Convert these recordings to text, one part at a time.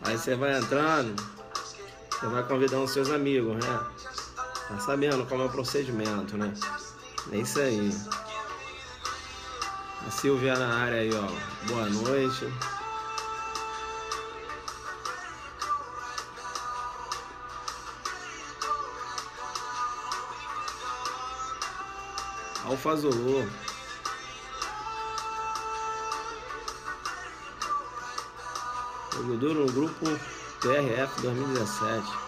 Aí você vai entrando, você vai convidando seus amigos, né? Tá sabendo como é o procedimento, né? É isso aí. A Silvia na área aí, ó. Boa noite. Alfa Zulu. Jogo duro no grupo TRF 2017.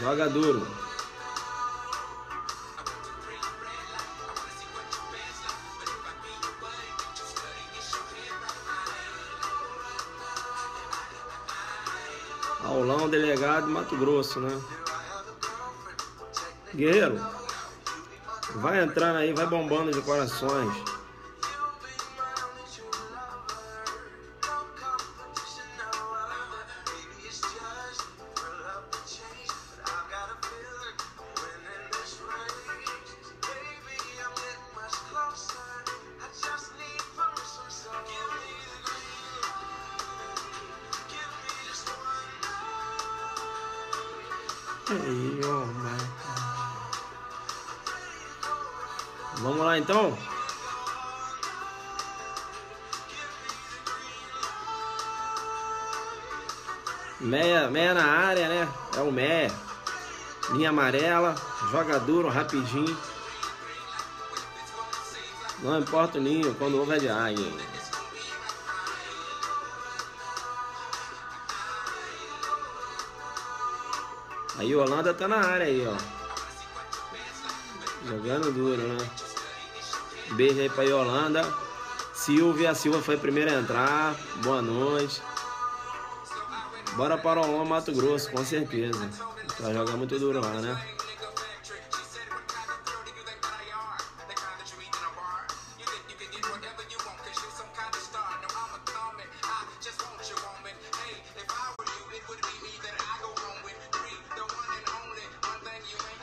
Joga duro. Aulão, delegado Mato Grosso, né? Guerreiro, vai entrando aí, vai bombando de corações. Vamos lá então. Meia na área, né? É o Meia. Linha amarela, joga duro, rapidinho. Não importa o ninho, quando houve é de águia. Aí Holanda tá na área aí, ó. Jogando duro, né? Beijo aí pra Yolanda. Silvia, a Silvia foi a primeira a entrar. Boa noite. Bora para o Mato Grosso, com certeza. Vai jogar muito duro lá, né?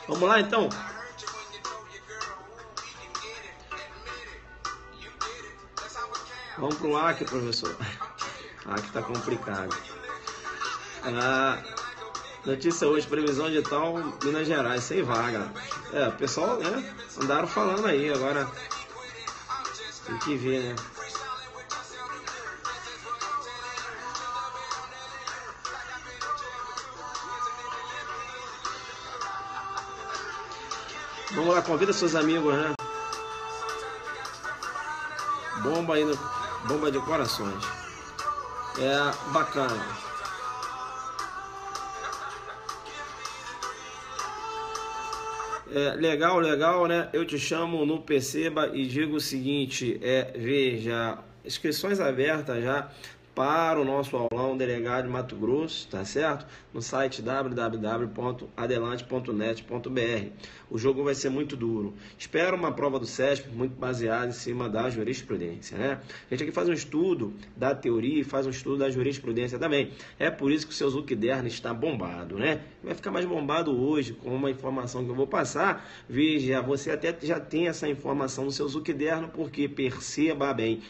Vamos lá então. Vamos pro Acre, professor. Acre tá complicado. Notícia hoje, previsão de tal, Minas Gerais, sem vaga. O pessoal, né, andaram falando aí, agora tem que ver, né. Vamos lá, convida seus amigos, né. Bomba aí, bomba de corações. Bacana. Legal, né? Eu te chamo no Perceba e digo o seguinte, veja, inscrições abertas já para o nosso aulão delegado de Mato Grosso, tá certo? No site www.adelante.net.br. O jogo vai ser muito duro. Espero uma prova do SESP muito baseada em cima da jurisprudência, né? A gente aqui faz um estudo da teoria e faz um estudo da jurisprudência também. É por isso que o seu Zuckerberg está bombado, né? Vai ficar mais bombado hoje com uma informação que eu vou passar. Veja, você até já tem essa informação no seu Zuckerberg, porque perceba bem,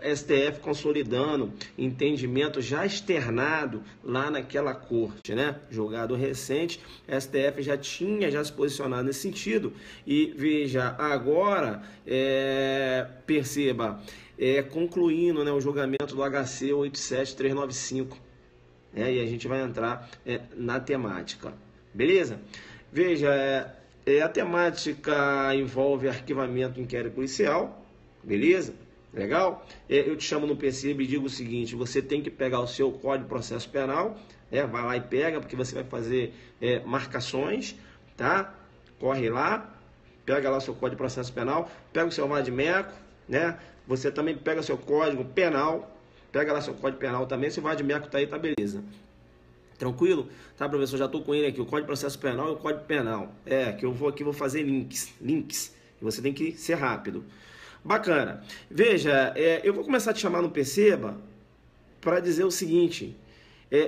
STF consolidando entendimento já externado lá naquela corte, né? Julgado recente, STF já tinha se posicionado nesse sentido e veja, agora perceba, concluindo, né, o julgamento do HC 87395, e a gente vai entrar na temática, beleza? Veja, a temática envolve arquivamento do inquérito policial, beleza? Legal? Eu te chamo no Perceba e digo o seguinte, você tem que pegar o seu Código de Processo Penal, vai lá e pega, porque você vai fazer marcações, tá? Corre lá, pega lá o seu Código de Processo Penal, pega o seu vade-mecum, né? Você também pega o seu Código Penal, pega lá seu Código Penal também, se o vade-mecum tá aí, tá beleza. Tranquilo? Tá, professor? Já tô com ele aqui, o Código de Processo Penal e o Código Penal. Que eu vou fazer links, e você tem que ser rápido. Bacana. Veja, eu vou começar a te chamar no Perceba para dizer o seguinte.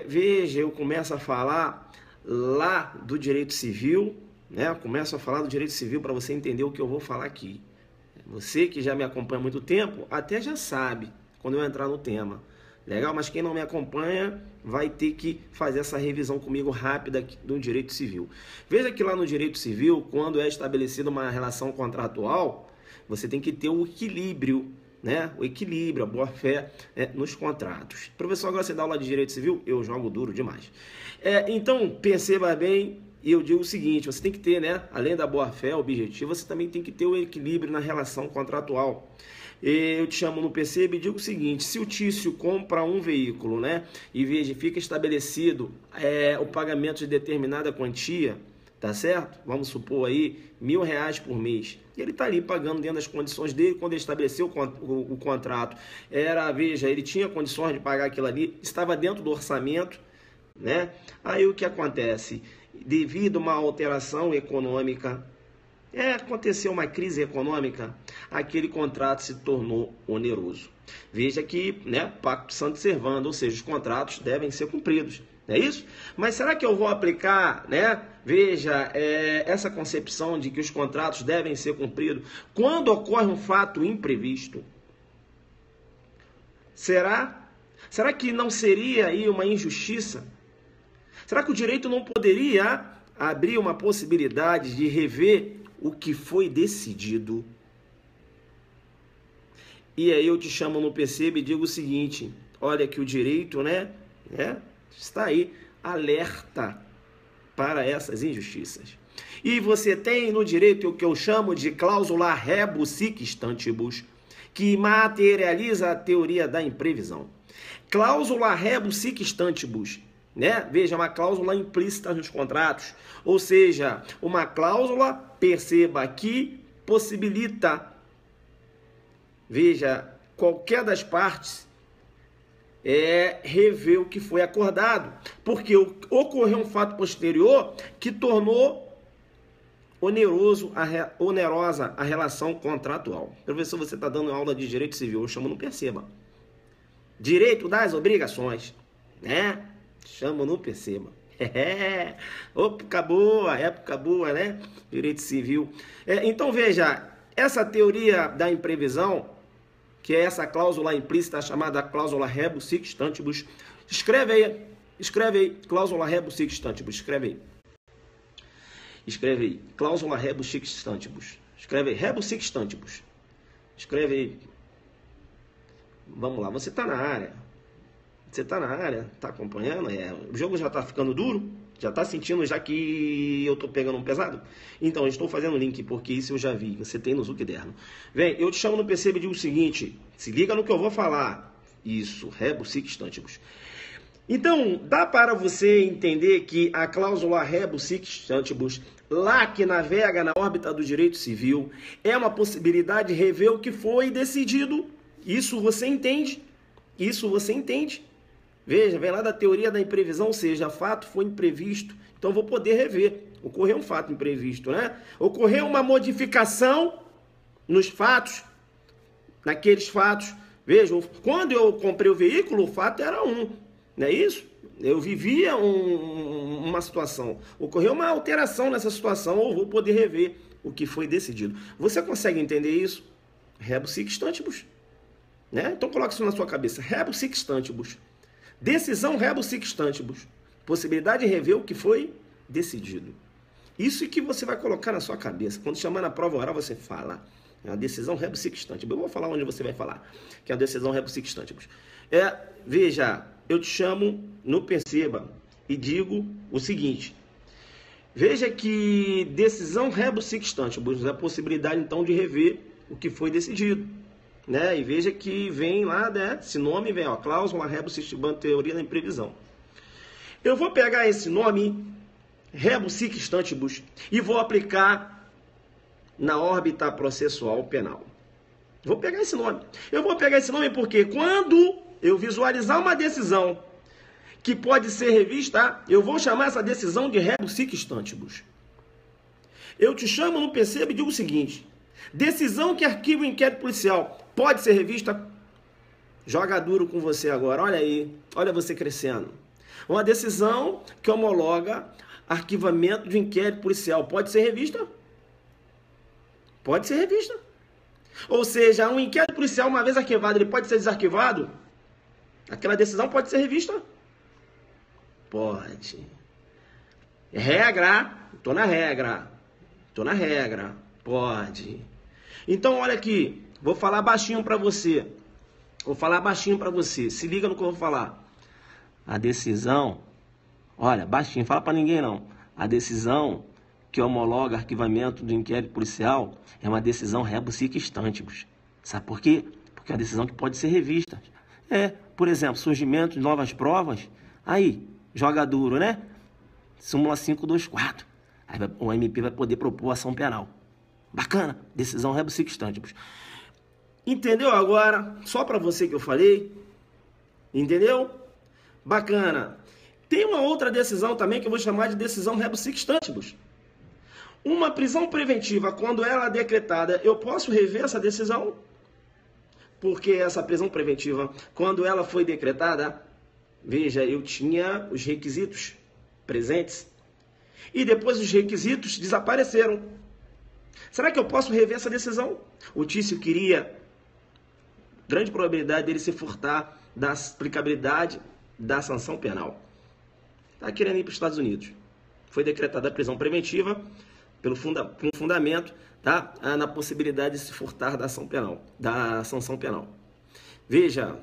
Veja, eu começo a falar lá do direito civil, né? Eu começo a falar do direito civil para você entender o que eu vou falar aqui. Você que já me acompanha há muito tempo, até já sabe quando eu entrar no tema. Legal? Mas quem não me acompanha vai ter que fazer essa revisão comigo rápida do direito civil. Veja que lá no direito civil, quando é estabelecida uma relação contratual, você tem que ter o equilíbrio, né? O equilíbrio, a boa-fé nos contratos. Professor, agora você dá aula de direito civil? Eu jogo duro demais. Então, perceba bem, e eu digo o seguinte, você tem que ter, né? Além da boa-fé objetiva, você também tem que ter o equilíbrio na relação contratual. Eu te chamo no Perceba e digo o seguinte, se o Tício compra um veículo, né, e veja, fica estabelecido o pagamento de determinada quantia, tá certo? Vamos supor aí R$1.000 por mês. Ele está ali pagando dentro das condições dele, quando ele estabeleceu o contrato, veja, ele tinha condições de pagar aquilo ali, estava dentro do orçamento, né? Aí o que acontece? Devido a uma alteração econômica, aconteceu uma crise econômica, aquele contrato se tornou oneroso. Veja que, né, pacto sunt servanda, ou seja, os contratos devem ser cumpridos, não é isso? Mas será que eu vou aplicar, né, veja, essa concepção de que os contratos devem ser cumpridos quando ocorre um fato imprevisto? Será? Será que não seria aí uma injustiça? Será que o direito não poderia abrir uma possibilidade de rever o que foi decidido? E aí eu te chamo no Perceba e digo o seguinte, olha que o direito, né, está aí, alerta para essas injustiças. E você tem no direito o que eu chamo de cláusula rebus sic stantibus, que materializa a teoria da imprevisão. Cláusula rebus sic stantibus, né? Veja, uma cláusula implícita nos contratos, ou seja, uma cláusula, perceba aqui, possibilita, veja, qualquer das partes rever o que foi acordado, porque ocorreu um fato posterior que tornou onerosa a relação contratual. Professor, você está dando aula de direito civil, eu chamo no Perceba. Direito das obrigações, né? Chamo no Perceba. Época boa, né? Direito civil. Então, veja, essa teoria da imprevisão, que é essa cláusula implícita chamada cláusula rebus sic stantibus, escreve aí, cláusula rebus sic stantibus, escreve aí, cláusula rebus sic stantibus, escreve aí, rebus sic stantibus, escreve aí. Vamos lá, você está na área. Você está na área, está acompanhando? O jogo já está ficando duro? Já está sentindo já que eu estou pegando um pesado? Então, eu estou fazendo link, porque isso eu já vi. Você tem no Zuckerderno. Vem, eu te chamo no Perceba e digo o seguinte, se liga no que eu vou falar. Isso, rebus sic stantibus. Então, dá para você entender que a cláusula rebus sic stantibus, lá que navega na órbita do direito civil, é uma possibilidade de rever o que foi decidido. Isso você entende? Isso você entende? Veja, vem lá da teoria da imprevisão, ou seja, fato foi imprevisto, então vou poder rever. Ocorreu um fato imprevisto, né? Ocorreu uma modificação nos fatos, naqueles fatos. Veja, quando eu comprei o veículo, o fato era não é isso? Eu vivia uma situação. Ocorreu uma alteração nessa situação, ou vou poder rever o que foi decidido. Você consegue entender isso? Rebus sic stantibus. Né? Então coloque isso na sua cabeça. Rebus sic stantibus. Decisão rebus sic stantibus. Possibilidade de rever o que foi decidido. Isso que você vai colocar na sua cabeça. Quando chamar na prova oral, você fala. A decisão rebus sic stantibus. Eu vou falar onde você vai falar. Que é a decisão rebus sic stantibus. Veja, eu te chamo no Perceba e digo o seguinte. Veja que decisão rebus sic stantibus é a possibilidade, então, de rever o que foi decidido. Né? E veja que vem lá, né? Esse nome vem, ó, cláusula rebus sic stantibus, teoria da imprevisão. Eu vou pegar esse nome, rebus sic stantibus, e vou aplicar na órbita processual penal. Vou pegar esse nome. Eu vou pegar esse nome porque quando eu visualizar uma decisão que pode ser revista, eu vou chamar essa decisão de rebus sic stantibus. Eu te chamo no Perceba e digo o seguinte: decisão que arquiva o inquérito policial pode ser revista? Joga duro com você agora, olha aí, olha você crescendo. Uma decisão que homologa arquivamento de inquérito policial. Pode ser revista? Pode ser revista. Ou seja, um inquérito policial, uma vez arquivado, ele pode ser desarquivado? Aquela decisão pode ser revista? Pode. Regra. Tô na regra. Pode. Então, olha aqui. Vou falar baixinho para você. Se liga no que eu vou falar. A decisão... Olha, baixinho, fala para ninguém não. A decisão que homologa arquivamento do inquérito policial é uma decisão rebus sic stantibus. Sabe por quê? Porque é uma decisão que pode ser revista. Por exemplo, surgimento de novas provas. Aí, joga duro, né? Súmula 524. Aí o MP vai poder propor ação penal. Bacana, decisão rebus sic stantibus. Entendeu agora? Só para você que eu falei. Entendeu? Bacana. Tem uma outra decisão também que eu vou chamar de decisão rebus sic stantibus. Uma prisão preventiva, quando ela é decretada, eu posso rever essa decisão? Porque essa prisão preventiva, quando ela foi decretada, veja, eu tinha os requisitos presentes. E depois os requisitos desapareceram. Será que eu posso rever essa decisão? O Tício queria, grande probabilidade dele se furtar da aplicabilidade da sanção penal. Está querendo ir para os Estados Unidos. Foi decretada a prisão preventiva com fundamento, tá? Na possibilidade de se furtar da ação penal, da sanção penal. Veja,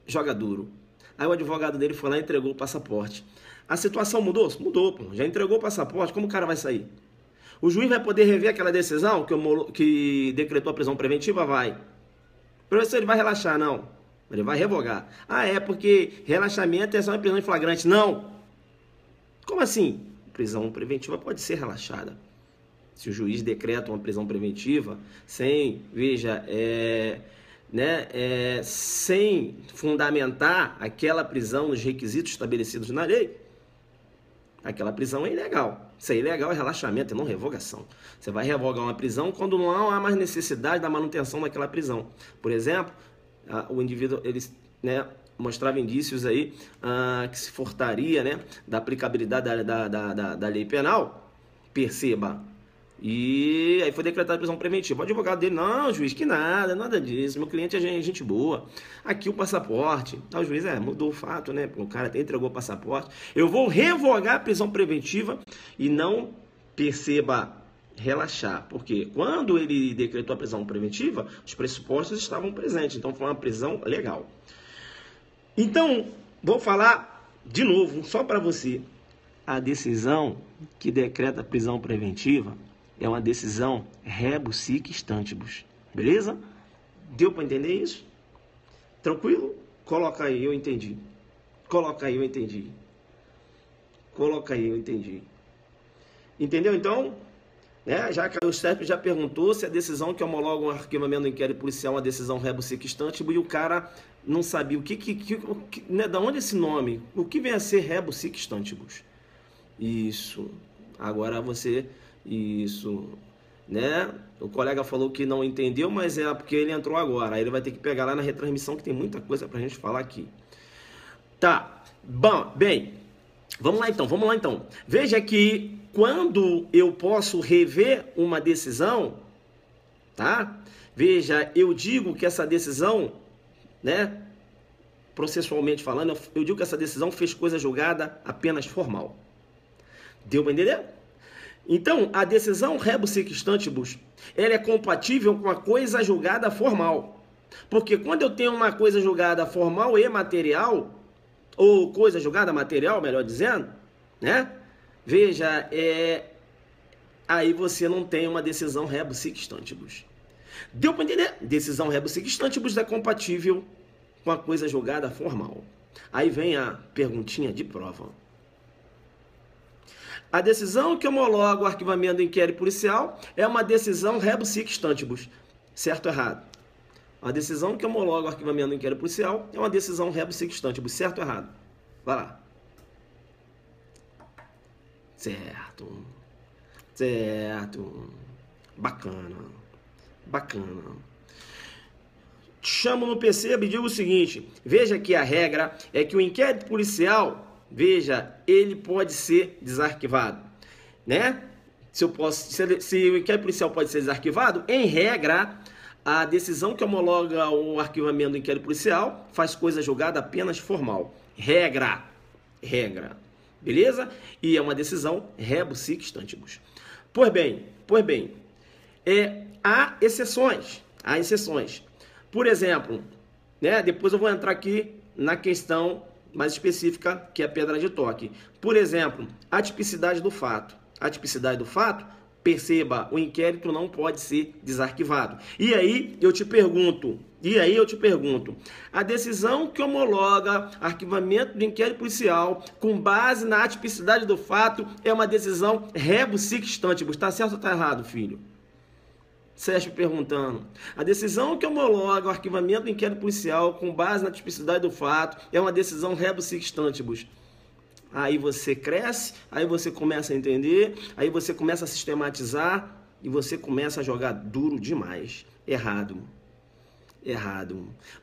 joga duro. Aí o advogado dele foi lá e entregou o passaporte. A situação mudou? Mudou, pô. Já entregou o passaporte, como o cara vai sair? O juiz vai poder rever aquela decisão que decretou a prisão preventiva? Vai. O professor, ele vai relaxar? Não. Ele vai revogar. Porque relaxamento é só uma prisão em flagrante. Não. Como assim? Prisão preventiva pode ser relaxada. Se o juiz decreta uma prisão preventiva sem, veja, sem fundamentar aquela prisão nos requisitos estabelecidos na lei, aquela prisão é ilegal. Se é ilegal, é relaxamento e não revogação. Você vai revogar uma prisão quando não há mais necessidade da manutenção daquela prisão. Por exemplo, o indivíduo, ele, mostrava indícios aí que se furtaria, da aplicabilidade da lei penal, perceba. E aí foi decretada a prisão preventiva. O advogado dele, não, juiz, que nada disso, meu cliente é gente boa. Aqui o passaporte. O juiz, mudou o fato, né? O cara até entregou o passaporte. Eu vou revogar a prisão preventiva e não, perceba, relaxar. Porque quando ele decretou a prisão preventiva, os pressupostos estavam presentes. Então foi uma prisão legal. Então, vou falar de novo, só para você. A decisão que decreta a prisão preventiva é uma decisão rebus sic stantibus. Beleza? Deu para entender isso? Tranquilo? Coloca aí, eu entendi. Coloca aí, eu entendi. Coloca aí, eu entendi. Entendeu, então? Já que o STF já perguntou se a decisão que homologa um arquivamento do inquérito policial é uma decisão rebus sic stantibus, e o cara não sabia da onde esse nome, o que vem a ser rebus sic stantibus. Isso. Agora você... Isso. O colega falou que não entendeu, mas é porque ele entrou agora. Aí ele vai ter que pegar lá na retransmissão, que tem muita coisa pra gente falar aqui. Tá. Bom, bem. Vamos lá então. Veja que quando eu posso rever uma decisão, tá? Veja, eu digo que essa decisão, processualmente falando, eu digo que essa decisão fez coisa julgada apenas formal. Deu para entender? Então, a decisão rebus sic stantibus, ela é compatível com a coisa julgada formal. Porque quando eu tenho uma coisa julgada formal e material, ou coisa julgada material, melhor dizendo, veja, aí você não tem uma decisão rebus sic stantibus. Deu para entender? Decisão rebus sic stantibus é compatível com a coisa julgada formal. Aí vem a perguntinha de prova. A decisão que homologa o arquivamento do inquérito policial é uma decisão rebus sic stantibus. Certo ou errado? A decisão que homologa o arquivamento do inquérito policial é uma decisão rebus sic stantibus. Certo ou errado? Vai lá. Certo. Bacana. chamo no perceba e digo o seguinte, veja que a regra é que o inquérito policial, veja, ele pode ser desarquivado, né? Se o inquérito policial pode ser desarquivado, em regra, a decisão que homologa o arquivamento do inquérito policial faz coisa julgada apenas formal. Regra. Beleza? E é uma decisão rebus sic stantibus. Pois bem, há exceções. Por exemplo, né, depois eu vou entrar aqui na questão mais específica, que é a pedra de toque. Por exemplo, a tipicidade do fato. Perceba, o inquérito não pode ser desarquivado. E aí eu te pergunto, a decisão que homologa arquivamento do inquérito policial com base na atipicidade do fato é uma decisão rebus sic stantibus. Está certo ou está errado, filho? Sérgio perguntando. A decisão que homologa o arquivamento do inquérito policial com base na tipicidade do fato é uma decisão rebus sic stantibus. Aí você cresce, aí você começa a entender, aí você começa a sistematizar e você começa a jogar duro demais. Errado.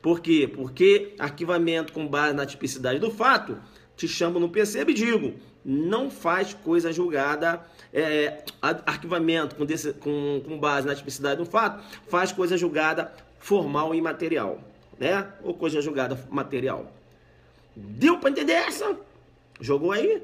Por quê? Porque arquivamento com base na tipicidade do fato, te chamo no perceba e digo, não faz coisa julgada, arquivamento com base na tipicidade do fato, faz coisa julgada formal e material, né? Ou coisa julgada material. Deu para entender essa? Jogou aí?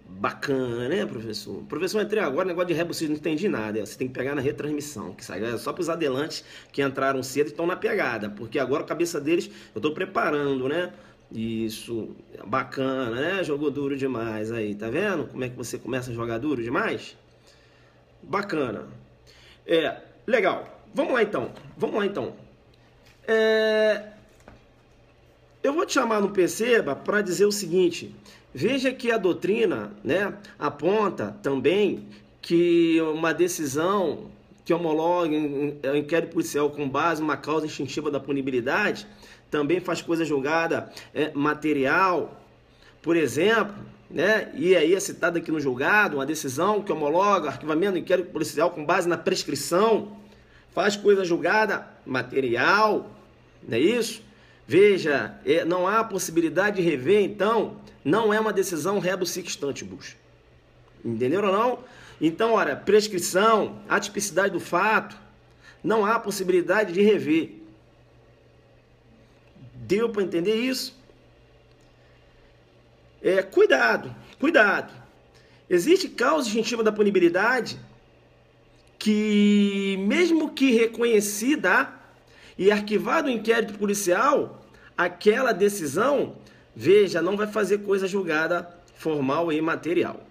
Bacana, né, professor? Professor, entrei agora, negócio de rebus, não entendi nada. Você tem que pegar na retransmissão, que sai só para os adelantes que entraram cedo e estão na pegada, porque agora a cabeça deles eu estou preparando, né? Isso, bacana, né? Jogou duro demais aí, tá vendo? Como é que você começa a jogar duro demais? Bacana. Legal. Vamos lá então. Eu vou te chamar no perceba para dizer o seguinte, veja que a doutrina, né, aponta também que uma decisão que homologa o inquérito policial com base numa causa instintiva da punibilidade também faz coisa julgada material, por exemplo, né, e aí é citado aqui no julgado, uma decisão que homologa arquivamento do inquérito policial com base na prescrição, faz coisa julgada material, não é isso? Veja, não há possibilidade de rever, então, não é uma decisão rebus sic stantibus. Entenderam ou não? Então, olha, prescrição, atipicidade do fato, não há possibilidade de rever. Deu para entender isso? Cuidado. Existe causa instintiva da punibilidade que, mesmo que reconhecida e arquivado o inquérito policial, aquela decisão, veja, não vai fazer coisa julgada formal e material.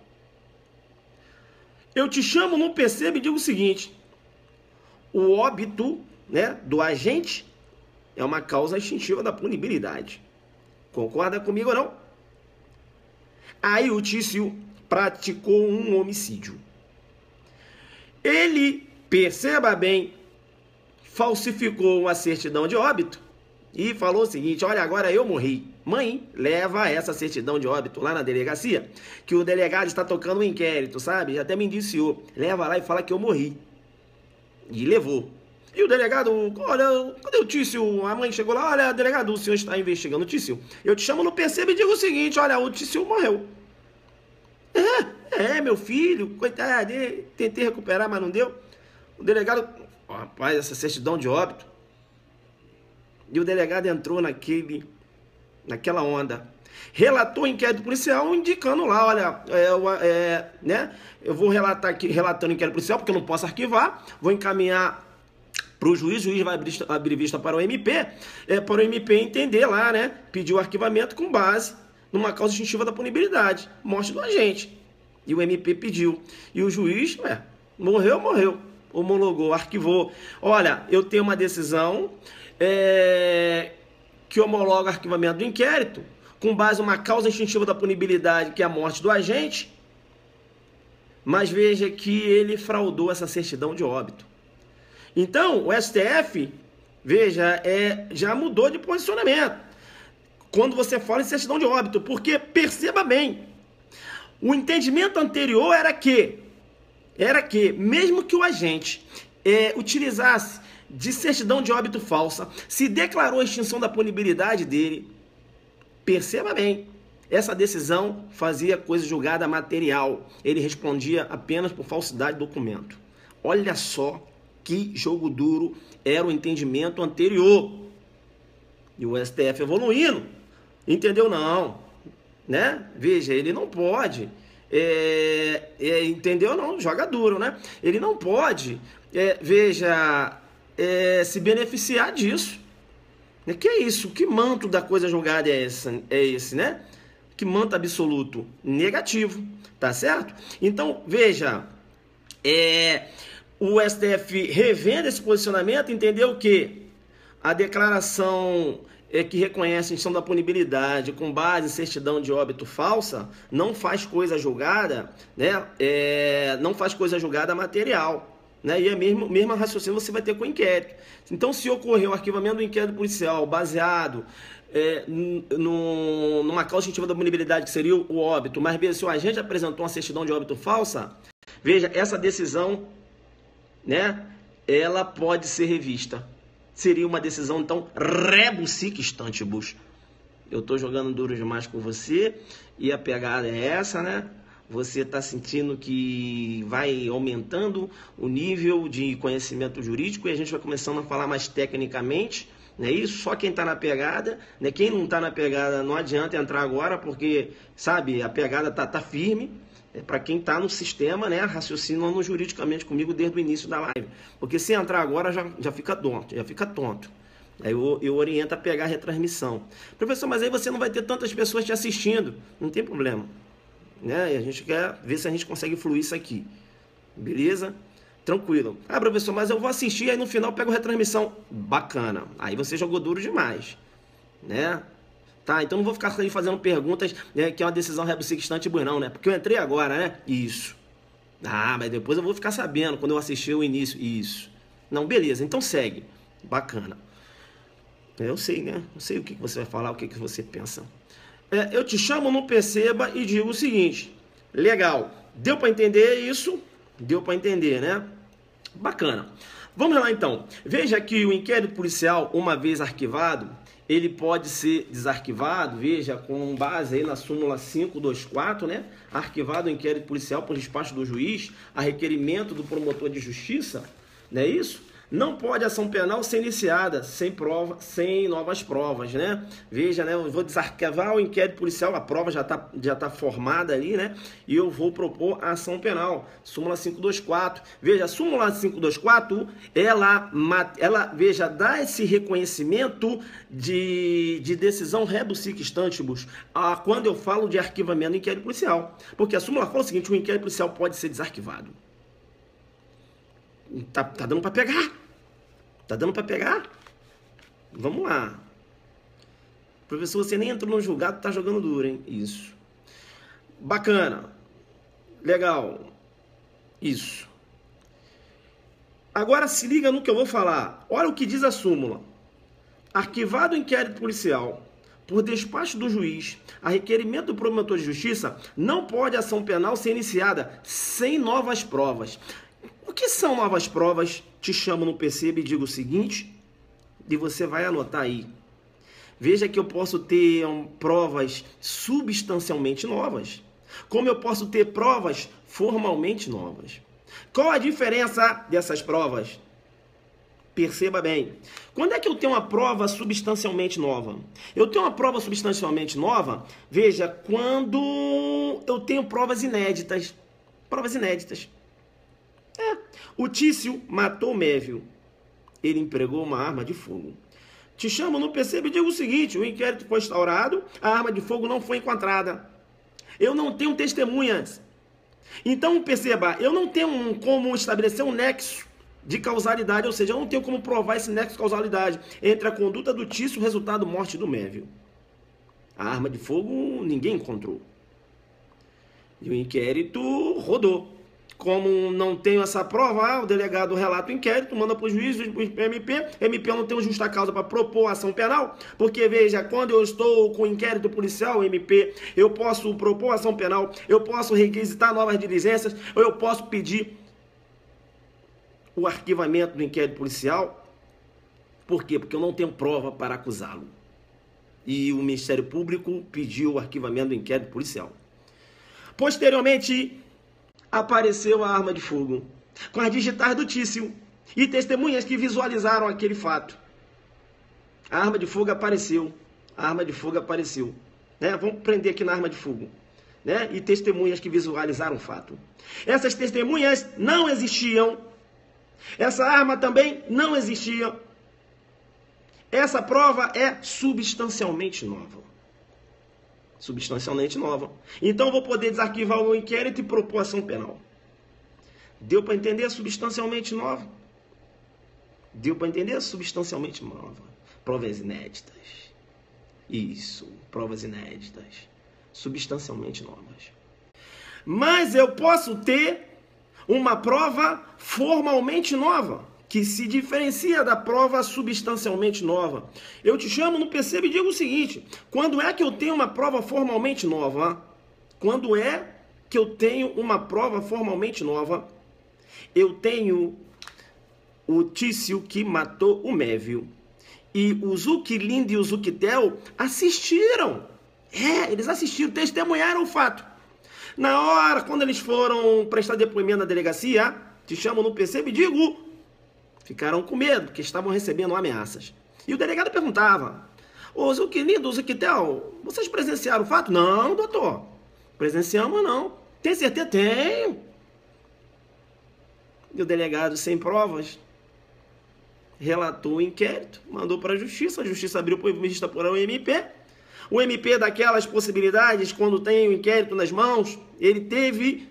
Eu te chamo no perceba e digo o seguinte, o óbito, né, do agente é uma causa instintiva da punibilidade. Concorda comigo ou não? Aí o Tício praticou um homicídio. Ele, perceba bem, falsificou uma certidão de óbito e falou o seguinte, olha, agora eu morri. Mãe, leva essa certidão de óbito lá na delegacia, que o delegado está tocando um inquérito, sabe? Já até me indiciou. Leva lá e fala que eu morri. E levou. E o delegado, olha, cadê o Tício? A mãe chegou lá, olha, delegado, o senhor está investigando o Tício. Eu te chamo no perceba e digo o seguinte, olha, o Tício morreu. Meu filho, coitado dele, tentei recuperar, mas não deu. O delegado, rapaz, essa certidão de óbito. E o delegado entrou naquela onda. Relatou o inquérito policial indicando lá, olha, né? Eu vou relatar aqui, relatando o inquérito policial, porque eu não posso arquivar, vou encaminhar para o juiz vai abrir vista para o MP, para o MP entender lá, né? Pedir o arquivamento com base numa causa instintiva da punibilidade, morte do agente. E o MP pediu. E o juiz, morreu. Homologou, arquivou. Olha, eu tenho uma decisão que homologa o arquivamento do inquérito com base numa causa instintiva da punibilidade, que é a morte do agente, mas veja que ele fraudou essa certidão de óbito. Então, o STF, veja, já mudou de posicionamento quando você fala em certidão de óbito, porque, perceba bem, o entendimento anterior era que mesmo que o agente utilizasse de certidão de óbito falsa, se declarou a extinção da punibilidade dele. Perceba bem, essa decisão fazia coisa julgada material. Ele respondia apenas por falsidade de documento. Olha só que jogo duro era o entendimento anterior. E o STF evoluindo. Entendeu? Não. Né? Veja, ele não pode. Entendeu? Não, joga duro, né? Ele não pode, se beneficiar disso. Que é isso? Que manto da coisa julgada é esse, né? Que manto absoluto? Negativo, tá certo? Então, veja, o STF revendo esse posicionamento, entendeu que a declaração que reconhece a extinção da punibilidade com base em certidão de óbito falsa não faz coisa julgada, né? Não faz coisa julgada material. Né? E é mesmo raciocínio você vai ter com o inquérito. Então, se ocorreu o arquivamento do inquérito policial baseado numa causa extintiva da punibilidade, que seria o óbito, mas se o agente apresentou uma certidão de óbito falsa, veja, essa decisão, né, ela pode ser revista. Seria uma decisão, então, rebus sic stantibus. Eu estou jogando duro demais com você e a pegada é essa, né? Você está sentindo que vai aumentando o nível de conhecimento jurídico e a gente vai começando a falar mais tecnicamente, né? Isso só quem está na pegada, né? Quem não está na pegada não adianta entrar agora porque, sabe, a pegada tá firme. Para quem está no sistema, né, raciocinando juridicamente comigo desde o início da live. Porque se entrar agora já fica tonto. Aí eu oriento a pegar a retransmissão. Professor, mas aí você não vai ter tantas pessoas te assistindo. Não tem problema. Né? E a gente quer ver se a gente consegue fluir isso aqui. Beleza? Tranquilo. Ah, professor, mas eu vou assistir, aí no final eu pego a retransmissão. Bacana. Aí você jogou duro demais. Né? Tá, então não vou ficar aí fazendo perguntas, né, que é uma decisão rebus sic stantibus não, né? Porque eu entrei agora, né? Isso. Ah, mas depois eu vou ficar sabendo quando eu assistir o início. Isso. Não, beleza, então segue. Bacana. Eu sei, né? Eu sei o que você vai falar, o que você pensa. Eu te chamo no Perceba e digo o seguinte. Legal. Deu para entender isso? Deu para entender, né? Bacana. Vamos lá então. Veja que o inquérito policial, uma vez arquivado, ele pode ser desarquivado, veja, com base aí na súmula 524, né? Arquivado o inquérito policial por despacho do juiz, a requerimento do promotor de justiça, não é isso? Não pode ação penal ser iniciada sem novas provas, né? Veja, né? Eu vou desarquivar o inquérito policial, a prova já tá formada ali, né? E eu vou propor a ação penal, súmula 524. Veja, a súmula 524, ela veja, dá esse reconhecimento de decisão rebus sic stantibus quando eu falo de arquivamento do inquérito policial. Porque a súmula fala o seguinte, o inquérito policial pode ser desarquivado. Tá dando para pegar? Tá dando para pegar? Vamos lá. Professor, você nem entrou no julgado, tá jogando duro, hein? Isso. Bacana. Legal. Isso. Agora se liga no que eu vou falar. Olha o que diz a súmula. Arquivado o inquérito policial por despacho do juiz, a requerimento do promotor de justiça, não pode ação penal ser iniciada sem novas provas. O que são novas provas? Te chamo no Perceba e digo o seguinte, e você vai anotar aí. Veja que eu posso ter provas substancialmente novas, como eu posso ter provas formalmente novas. Qual a diferença dessas provas? Perceba bem. Quando é que eu tenho uma prova substancialmente nova? Eu tenho uma prova substancialmente nova, veja, quando eu tenho provas inéditas. Provas inéditas. O Tício matou Mévio. Ele empregou uma arma de fogo. Te chamo no Perceba e digo o seguinte, o inquérito foi instaurado, a arma de fogo não foi encontrada. Eu não tenho testemunhas. Então, perceba, eu não tenho como estabelecer um nexo de causalidade, ou seja, eu não tenho como provar esse nexo de causalidade entre a conduta do Tício e o resultado da morte do Mévio. A arma de fogo ninguém encontrou. E o inquérito rodou. Como não tenho essa prova, o delegado relata o inquérito, manda para o juiz, para o MP não tem justa causa para propor ação penal, porque veja, quando eu estou com inquérito policial, MP, eu posso propor ação penal, eu posso requisitar novas diligências, ou eu posso pedir o arquivamento do inquérito policial, Por quê? Porque eu não tenho prova para acusá-lo. E o Ministério Público pediu o arquivamento do inquérito policial. Posteriormente, apareceu a arma de fogo, com as digitais do Tício e testemunhas que visualizaram aquele fato. A arma de fogo apareceu. A arma de fogo apareceu. Né? Vamos prender aqui na arma de fogo. Né? E testemunhas que visualizaram o fato. Essas testemunhas não existiam. Essa arma também não existia. Essa prova é substancialmente nova. Substancialmente nova. Então eu vou poder desarquivar o inquérito e propor ação penal. Deu para entender? Substancialmente nova. Deu para entender? Substancialmente nova. Provas inéditas. Isso, provas inéditas. Substancialmente novas. Mas eu posso ter uma prova formalmente nova, que se diferencia da prova substancialmente nova. Eu te chamo no PC e digo o seguinte: quando é que eu tenho uma prova formalmente nova? Quando é que eu tenho uma prova formalmente nova? Eu tenho o Tício que matou o Mévio. E o Zuquilindo e o Zuquitel assistiram. Eles assistiram, testemunharam o fato. Na hora, quando eles foram prestar depoimento na delegacia, te chamam no PC e digo, ficaram com medo, porque estavam recebendo ameaças. E o delegado perguntava: ô Zuquilindo, Zuquitel, vocês presenciaram o fato? Não, doutor. Presenciamos não. Tem certeza? Tenho. E o delegado, sem provas, relatou o inquérito, mandou para a Justiça abriu vista por o MP. O MP, daquelas possibilidades, quando tem o inquérito nas mãos, ele teve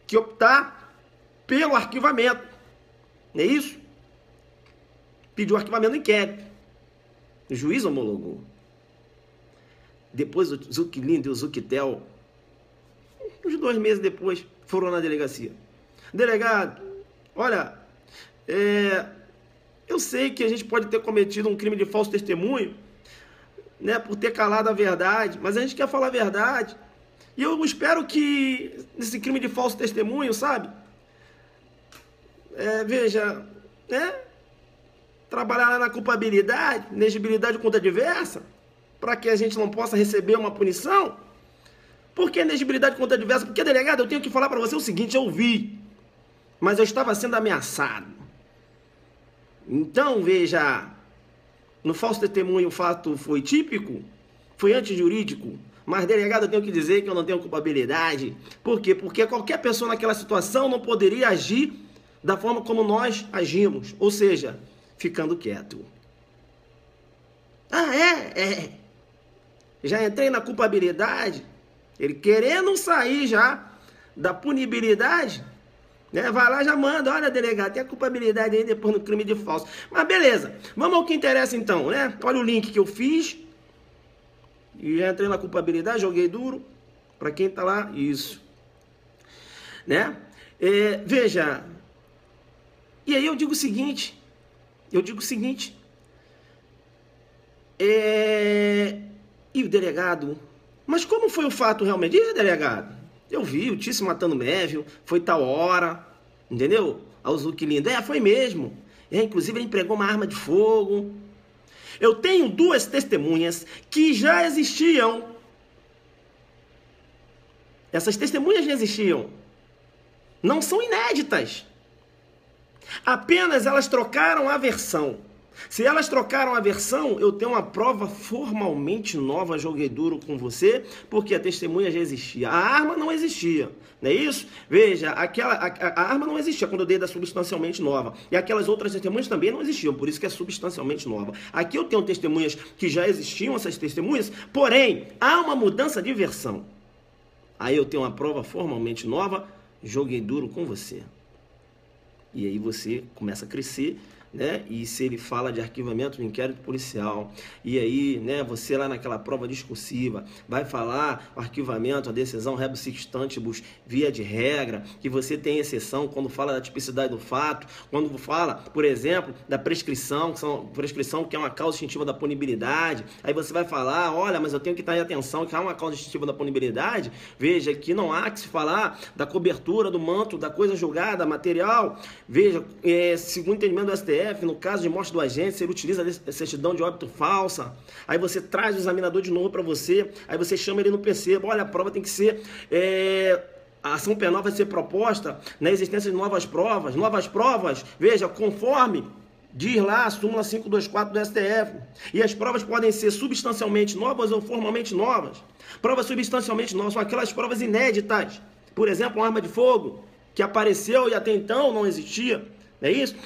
que optar pelo arquivamento. Não é isso? Pediu o arquivamento do inquérito. O juiz homologou. Depois o Zuquilindo e o Zuquitel, uns 2 meses depois, foram na delegacia. Delegado, olha, eu sei que a gente pode ter cometido um crime de falso testemunho, né, por ter calado a verdade, mas a gente quer falar a verdade. E eu espero que nesse crime de falso testemunho, sabe? Veja, né? Trabalhar na culpabilidade, inegibilidade contra adversa, para que a gente não possa receber uma punição. Por que inegibilidade contra adversa? Porque, delegado, eu tenho que falar para você o seguinte: eu vi, mas eu estava sendo ameaçado. Então, veja, no falso testemunho o fato foi típico, foi antijurídico, mas, delegado, eu tenho que dizer que eu não tenho culpabilidade. Por quê? Porque qualquer pessoa naquela situação não poderia agir da forma como nós agimos, ou seja, ficando quieto. Já entrei na culpabilidade, ele querendo sair já da punibilidade, né? Vai lá, já manda, olha, delegado, tem a culpabilidade aí depois no crime de falso. Mas beleza, vamos ao que interessa então, né? Olha o link que eu fiz. E já entrei na culpabilidade, joguei duro. Para quem tá lá, isso. Né? Veja. E aí eu digo o seguinte. E o delegado? Mas como foi o fato realmente? Delegado, eu vi o Tício matando o Mévio, foi tal hora, entendeu? Ao Zuquilindo. Foi mesmo. Inclusive ele empregou uma arma de fogo. Eu tenho 2 testemunhas que já existiam. Essas testemunhas já existiam. Não são inéditas. Apenas elas trocaram a versão. Se elas trocaram a versão, eu tenho uma prova formalmente nova, joguei duro com você, porque a testemunha já existia. A arma não existia, não é isso? Veja, a arma não existia quando eu dei da substancialmente nova. E aquelas outras testemunhas também não existiam, por isso que é substancialmente nova. Aqui eu tenho testemunhas que já existiam, essas testemunhas, porém, há uma mudança de versão. Aí eu tenho uma prova formalmente nova, joguei duro com você. E aí você começa a crescer, né? E se ele fala de arquivamento do inquérito policial, e aí, né, você lá naquela prova discursiva vai falar o arquivamento, a decisão rebus sic stantibus, via de regra, que você tem exceção quando fala da tipicidade do fato, quando fala, por exemplo, da prescrição, que é uma causa distintiva da punibilidade. Aí você vai falar, olha, mas eu tenho que estar em atenção que há uma causa distintiva da punibilidade. Veja que não há que se falar da cobertura do manto da coisa julgada, material. Veja, segundo o entendimento do STF, STF, no caso de morte do agente, se ele utiliza a certidão de óbito falsa, aí você traz o examinador de novo para você, aí você chama ele no PC, olha, a prova tem que ser... A ação penal vai ser proposta na existência de novas provas, veja, conforme diz lá a súmula 524 do STF. E as provas podem ser substancialmente novas ou formalmente novas. Provas substancialmente novas são aquelas provas inéditas. Por exemplo, uma arma de fogo que apareceu e até então não existia. Não é isso?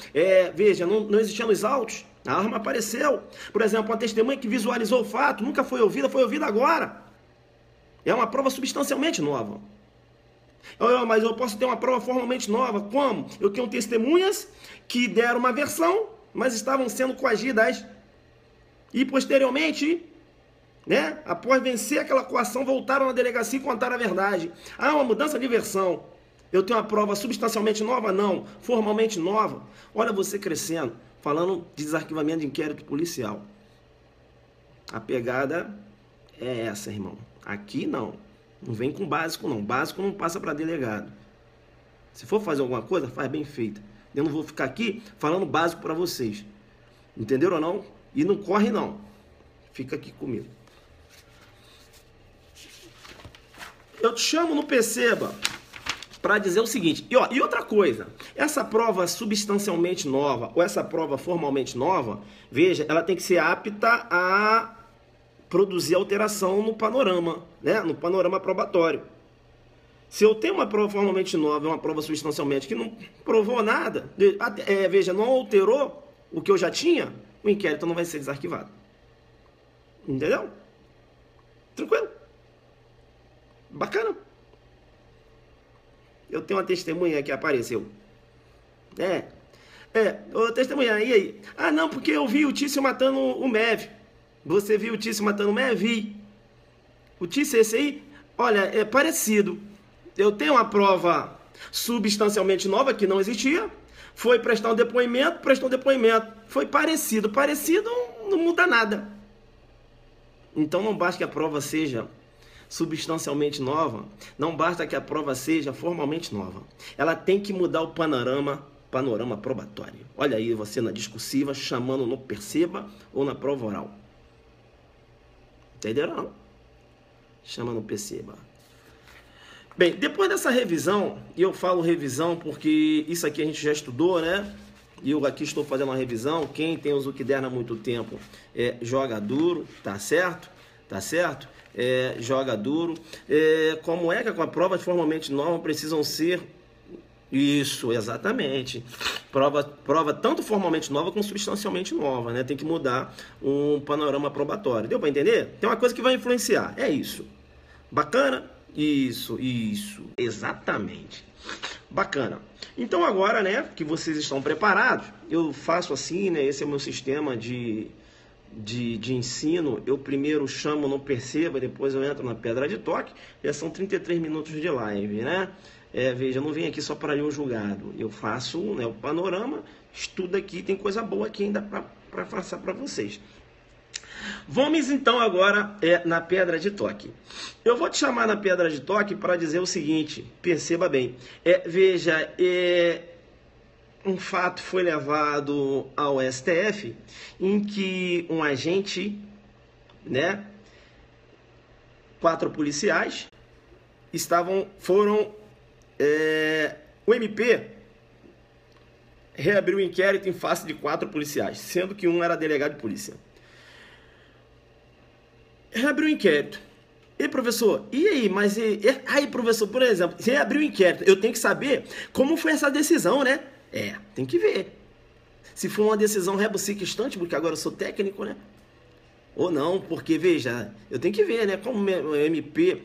Veja, não existia nos autos. A arma apareceu. Por exemplo, uma testemunha que visualizou o fato, nunca foi ouvida agora. É uma prova substancialmente nova. Mas eu posso ter uma prova formalmente nova. Como? Eu tenho testemunhas que deram uma versão, mas estavam sendo coagidas. E posteriormente, né, após vencer aquela coação, voltaram na delegacia e contaram a verdade. Uma mudança de versão. Eu tenho uma prova substancialmente nova? Não. Formalmente nova. Olha você crescendo, falando de desarquivamento de inquérito policial. A pegada é essa, irmão. Aqui não. Não vem com básico, não. Básico não passa para delegado. Se for fazer alguma coisa, faz bem feita. Eu não vou ficar aqui falando básico para vocês. Entenderam ou não? E não corre, não. Fica aqui comigo. Eu te chamo no Perceba para dizer o seguinte. E outra coisa. Essa prova substancialmente nova ou essa prova formalmente nova, veja, ela tem que ser apta a produzir alteração no panorama, né? No panorama probatório. Se eu tenho uma prova formalmente nova, uma prova substancialmente que não provou nada, veja, não alterou o que eu já tinha, o inquérito não vai ser desarquivado. Entendeu? Tranquilo? Bacana. Eu tenho uma testemunha que apareceu. Ô testemunha, e aí? Não, porque eu vi o Tício matando o Mev. Você viu o Tício matando o Mev? Vi. O Tício, esse aí, olha, é parecido. Eu tenho uma prova substancialmente nova que não existia. Foi prestar um depoimento, prestou um depoimento. Foi parecido. Parecido não muda nada. Então não basta que a prova seja substancialmente nova, não basta que a prova seja formalmente nova. Ela tem que mudar o panorama probatório. Olha aí você na discursiva, chamando no Perceba ou na prova oral. Entenderam não? Chama no Perceba. Bem, depois dessa revisão, e eu falo revisão porque isso aqui a gente já estudou, né? E eu aqui estou fazendo uma revisão. Quem tem o Zuckerberg há muito tempo joga duro, tá certo? Tá certo? Joga duro. Como é que com a prova formalmente nova precisam ser... Isso, exatamente. Prova tanto formalmente nova como substancialmente nova, né? Tem que mudar um panorama probatório. Deu para entender? Tem uma coisa que vai influenciar. É isso. Bacana? Isso. Exatamente. Bacana. Então agora, né, que vocês estão preparados, eu faço assim, né? Esse é o meu sistema de ensino. Eu primeiro chamo no Perceba, depois eu entro na Pedra de Toque. Já são 33 minutos de live, né? Veja, eu não venho aqui só para ler o julgado. Eu faço, né, o panorama, estudo aqui, tem coisa boa aqui ainda para passar para vocês. Vamos então agora na Pedra de Toque. Eu vou te chamar na Pedra de Toque para dizer o seguinte, perceba bem. Veja, um fato foi levado ao STF em que um agente, né, 4 policiais o MP reabriu o inquérito em face de 4 policiais, sendo que um era delegado de polícia. Reabriu o inquérito. E professor, e aí? Mas aí, professor, por exemplo, se reabriu o inquérito, eu tenho que saber como foi essa decisão, né? Tem que ver. Se for uma decisão rebus-sic-stante, porque agora eu sou técnico, né? Ou não, porque, veja, eu tenho que ver, né? Como o MP,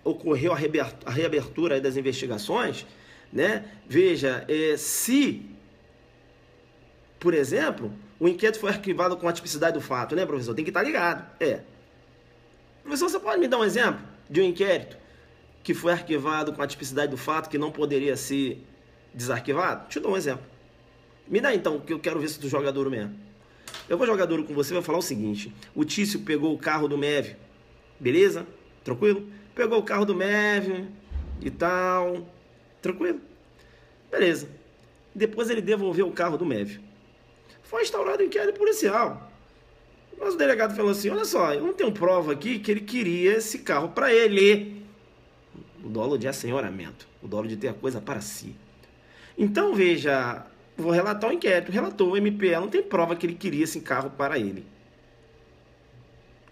ocorreu a reabertura das investigações, né? Veja, se, por exemplo, o inquérito foi arquivado com a tipicidade do fato, né, professor? Tem que estar ligado. Professor, você pode me dar um exemplo de um inquérito que foi arquivado com a tipicidade do fato que não poderia ser desarquivado? Deixa eu dar um exemplo. Me dá então, que eu quero ver se tu joga duro mesmo. Eu vou jogar duro com você, vou falar o seguinte. O Tício pegou o carro do Mev, beleza? Tranquilo? Pegou o carro do Mev e tal, tranquilo? Beleza. Depois ele devolveu o carro do Mévio. Foi instaurado um inquérito policial. Mas o delegado falou assim, olha só, eu não tenho prova aqui que ele queria esse carro para ele. O dolo de assenhoramento, o dolo de ter a coisa para si. Então, veja, vou relatar o inquérito. Relatou o MPE, não tem prova que ele queria esse carro para ele.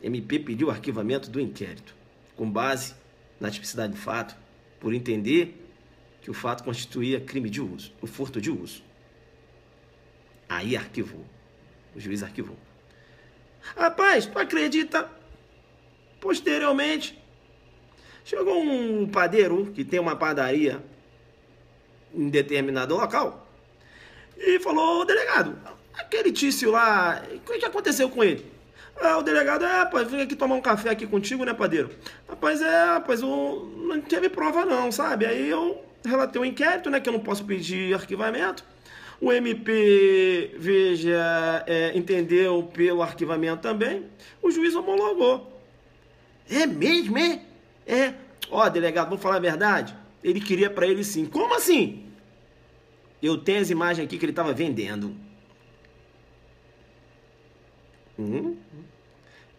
MP pediu o arquivamento do inquérito, com base na tipicidade do fato, por entender que o fato constituía crime de uso, o furto de uso. Aí arquivou. O juiz arquivou. Rapaz, tu acredita? Posteriormente, chegou um padeiro que tem uma padaria em determinado local e falou, delegado, aquele Tício lá, o que aconteceu com ele? O delegado, rapaz, vim aqui tomar um café aqui contigo, né, padeiro? Rapaz, não teve prova não, sabe? Aí eu relatei o inquérito, né, que eu não posso pedir arquivamento. O MP, veja, entendeu pelo arquivamento também. O juiz homologou. É mesmo, é? É. Ó, delegado, vou falar a verdade. Ele queria para ele sim. Como assim? Eu tenho as imagens aqui que ele estava vendendo.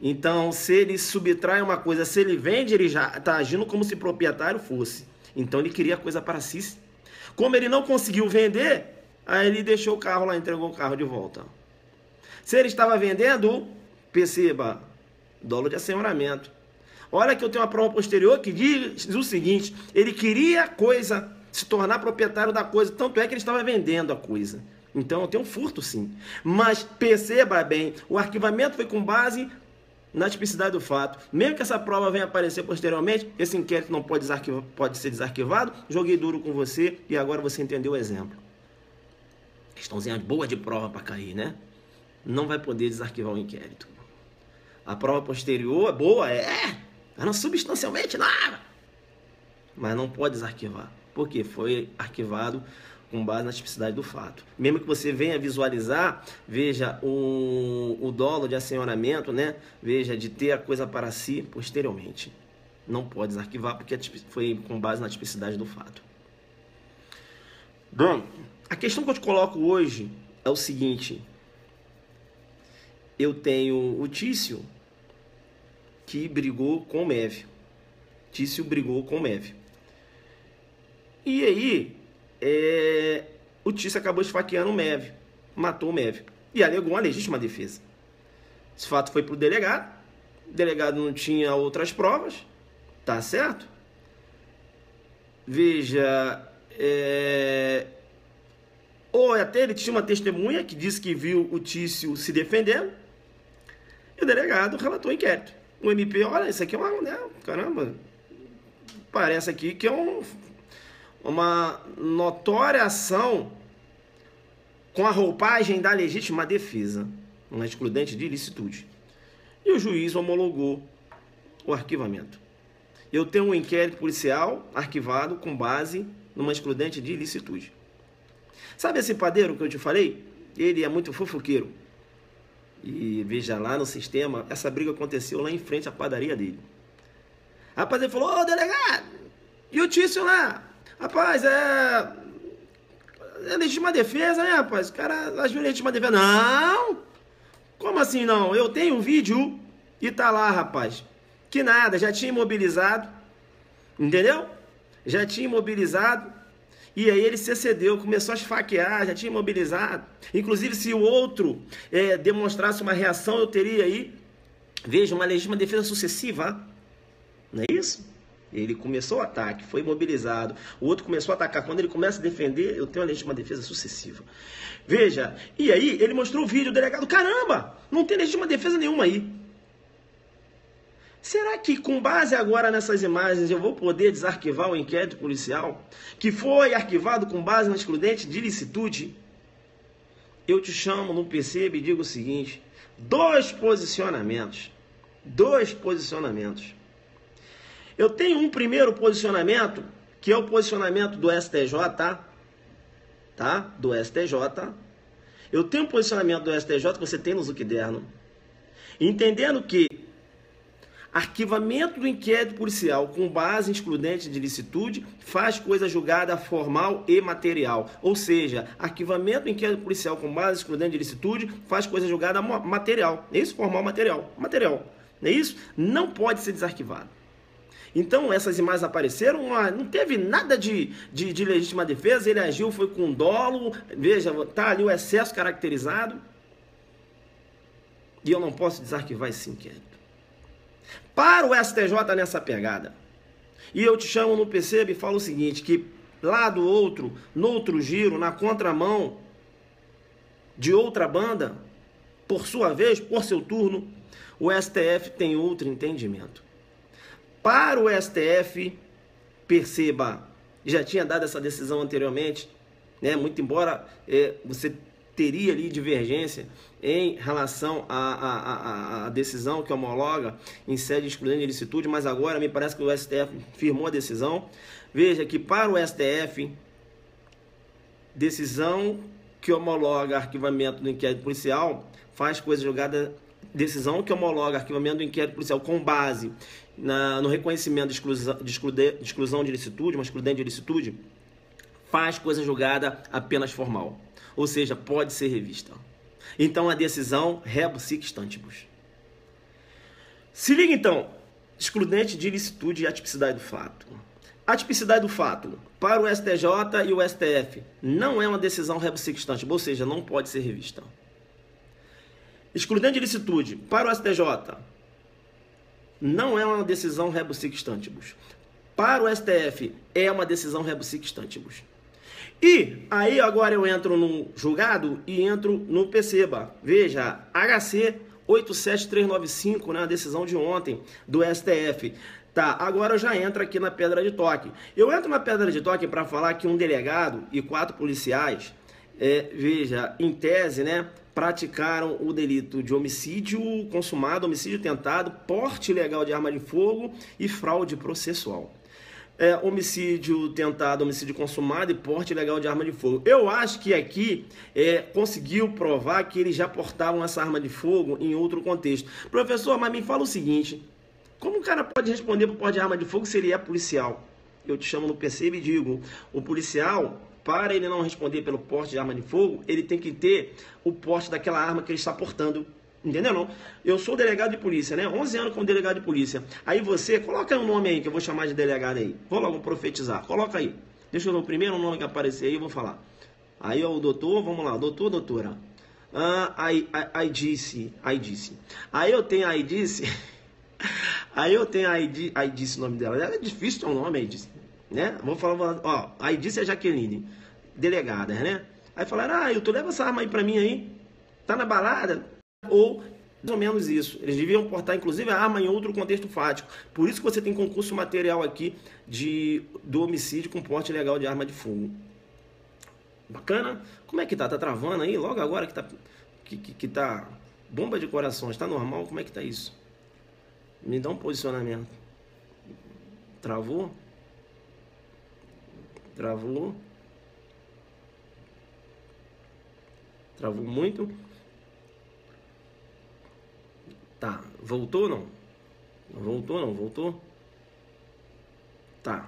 Então, se ele subtrai uma coisa, se ele vende, ele já está agindo como se proprietário fosse. Então, ele queria a coisa para si. Como ele não conseguiu vender, aí ele deixou o carro lá, entregou o carro de volta. Se ele estava vendendo, perceba, dolo de assenhoramento. Olha que eu tenho uma prova posterior que diz o seguinte, ele queria a coisa, se tornar proprietário da coisa, tanto é que ele estava vendendo a coisa. Então, eu tenho um furto sim. Mas perceba bem, o arquivamento foi com base na tipicidade do fato. Mesmo que essa prova venha aparecer posteriormente, esse inquérito não pode ser desarquivado. Joguei duro com você e agora você entendeu o exemplo. Questãozinha boa de prova para cair, né? Não vai poder desarquivar o inquérito. A prova posterior é boa, não substancialmente nada. Mas não pode desarquivar. Porque foi arquivado com base na tipicidade do fato. Mesmo que você venha visualizar, veja o dolo de assenhoramento, né? Veja, de ter a coisa para si posteriormente. Não pode desarquivar porque foi com base na tipicidade do fato. Bom, a questão que eu te coloco hoje é o seguinte. Eu tenho o Tício que brigou com o Mévio. Tício brigou com o Mévio. E aí, o Tício acabou esfaqueando o Mévio, matou o Mévio e alegou uma legítima defesa. Esse fato foi para o delegado não tinha outras provas, tá certo? Veja, ou até ele tinha uma testemunha que disse que viu o Tício se defendendo e o delegado relatou o inquérito. O MP, olha, isso aqui é uma, né, caramba, parece aqui que é uma notória ação com a roupagem da legítima defesa, uma excludente de ilicitude. E o juiz homologou o arquivamento. Eu tenho um inquérito policial arquivado com base numa excludente de ilicitude. Sabe esse padeiro que eu te falei? Ele é muito fofoqueiro. E veja lá no sistema, essa briga aconteceu lá em frente à padaria dele. Rapaz, ele falou, ô delegado, e o Tício lá? Rapaz, é legítima defesa, né, rapaz? O cara agiu legítima defesa. Não! Como assim não? Eu tenho um vídeo e tá lá, rapaz. Que nada, já tinha imobilizado. Entendeu? Já tinha imobilizado. E aí ele se excedeu, começou a esfaquear, já tinha imobilizado. Inclusive, se o outro demonstrasse uma reação, eu teria aí, veja, uma legítima defesa sucessiva. Não é isso? Ele começou o ataque, foi imobilizado. O outro começou a atacar. Quando ele começa a defender, eu tenho uma legítima defesa sucessiva. Veja, e aí ele mostrou o vídeo, o delegado, caramba, não tem legítima defesa nenhuma aí. Será que com base agora nessas imagens eu vou poder desarquivar o inquérito policial que foi arquivado com base na excludente de ilicitude? Eu te chamo no PCB e digo o seguinte, dois posicionamentos. Eu tenho um primeiro posicionamento, que é o posicionamento do STJ, tá? Do STJ. Eu tenho um posicionamento do STJ que você tem no Zuckerno, entendendo que Arquivamento do inquérito policial com base em excludente de ilicitude faz coisa julgada formal e material. Ou seja, arquivamento do inquérito policial com base em excludente de ilicitude faz coisa julgada material. É isso? Formal, material. Material. Não é isso? Não pode ser desarquivado. Então, essas imagens apareceram, não teve nada de legítima defesa, ele agiu, foi com dolo, veja, tá ali o excesso caracterizado, e eu não posso desarquivar esse inquérito. Para o STJ nessa pegada, e eu te chamo no PCB e falo o seguinte, que lá do outro, no outro giro, na contramão de outra banda, por sua vez, por seu turno, o STF tem outro entendimento. Para o STF, perceba, já tinha dado essa decisão anteriormente, né? Muito embora você teria ali divergência em relação à decisão que homologa em sede de excludente de ilicitude, mas agora me parece que o STF firmou a decisão. Veja que para o STF, decisão que homologa arquivamento do inquérito policial faz coisa julgada. Decisão que homologa arquivamento do inquérito policial com base no reconhecimento de exclusão de ilicitude, uma excludente de ilicitude, faz coisa julgada apenas formal. Ou seja, pode ser revista. Então, a decisão rebo sic stantibus. Se liga, então, excludente de ilicitude e atipicidade do fato. A tipicidade do fato para o STJ e o STF não é uma decisão rebo sic stantibus, ou seja, não pode ser revista. Excludente de ilicitude para o STJ não é uma decisão rebo sic stantibus. Para o STF é uma decisão rebo sic stantibus. E aí agora eu entro no julgado e entro no PCBA. Veja, HC 87395, né, a decisão de ontem do STF. Tá, agora eu já entro aqui na pedra de toque. Eu entro na pedra de toque para falar que um delegado e 4 policiais, veja, em tese, né, praticaram o delito de homicídio consumado, homicídio tentado, porte ilegal de arma de fogo e fraude processual. Homicídio tentado, homicídio consumado e porte ilegal de arma de fogo. Eu acho que aqui conseguiu provar que eles já portavam essa arma de fogo em outro contexto. Professor, mas me fala o seguinte, como o cara pode responder por porte de arma de fogo se ele é policial? Eu te chamo no PCB e digo, o policial, para ele não responder pelo porte de arma de fogo, ele tem que ter o porte daquela arma que ele está portando. Entendeu? Não? Eu sou delegado de polícia, né? 11 anos como delegado de polícia. Aí você, coloca um nome aí que eu vou chamar de delegado aí. Vou logo profetizar. Coloca aí. Deixa eu ver o primeiro nome que aparecer aí, eu vou falar. Aí, ó, o doutor, vamos lá. Doutor, doutora. Aí disse. Aí eu tenho aí disse. Aí eu tenho aí disse o nome dela. É difícil ter um nome aí disse. Né? Vou falar, ó, aí disse a Jaqueline, delegada, né? Aí falaram, tu leva essa arma aí pra mim aí, tá na balada? Ou, mais ou menos isso. Eles deviam portar, inclusive, a arma em outro contexto fático. Por isso que você tem concurso material aqui do homicídio com porte ilegal de arma de fogo. Bacana? Como é que tá? Tá travando aí? Logo agora que tá bomba de corações, tá normal? Como é que tá isso? Me dá um posicionamento. Travou? Travou. Travou muito. Tá. Voltou ou não? Voltou ou não? Voltou? Tá.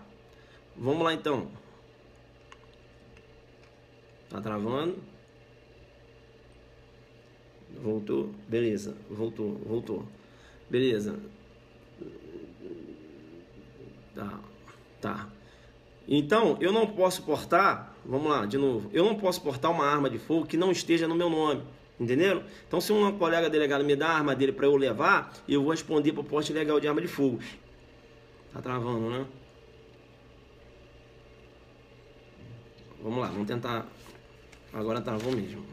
Vamos lá então. Tá travando. Voltou. Beleza. Voltou. Beleza. Tá. Então, eu não posso portar, vamos lá, de novo, eu não posso portar uma arma de fogo que não esteja no meu nome, entenderam? Então, se um colega delegado me dá a arma dele para eu levar, eu vou responder por porte ilegal de arma de fogo. Tá travando, né? Vamos lá, vamos tentar. Agora travou mesmo.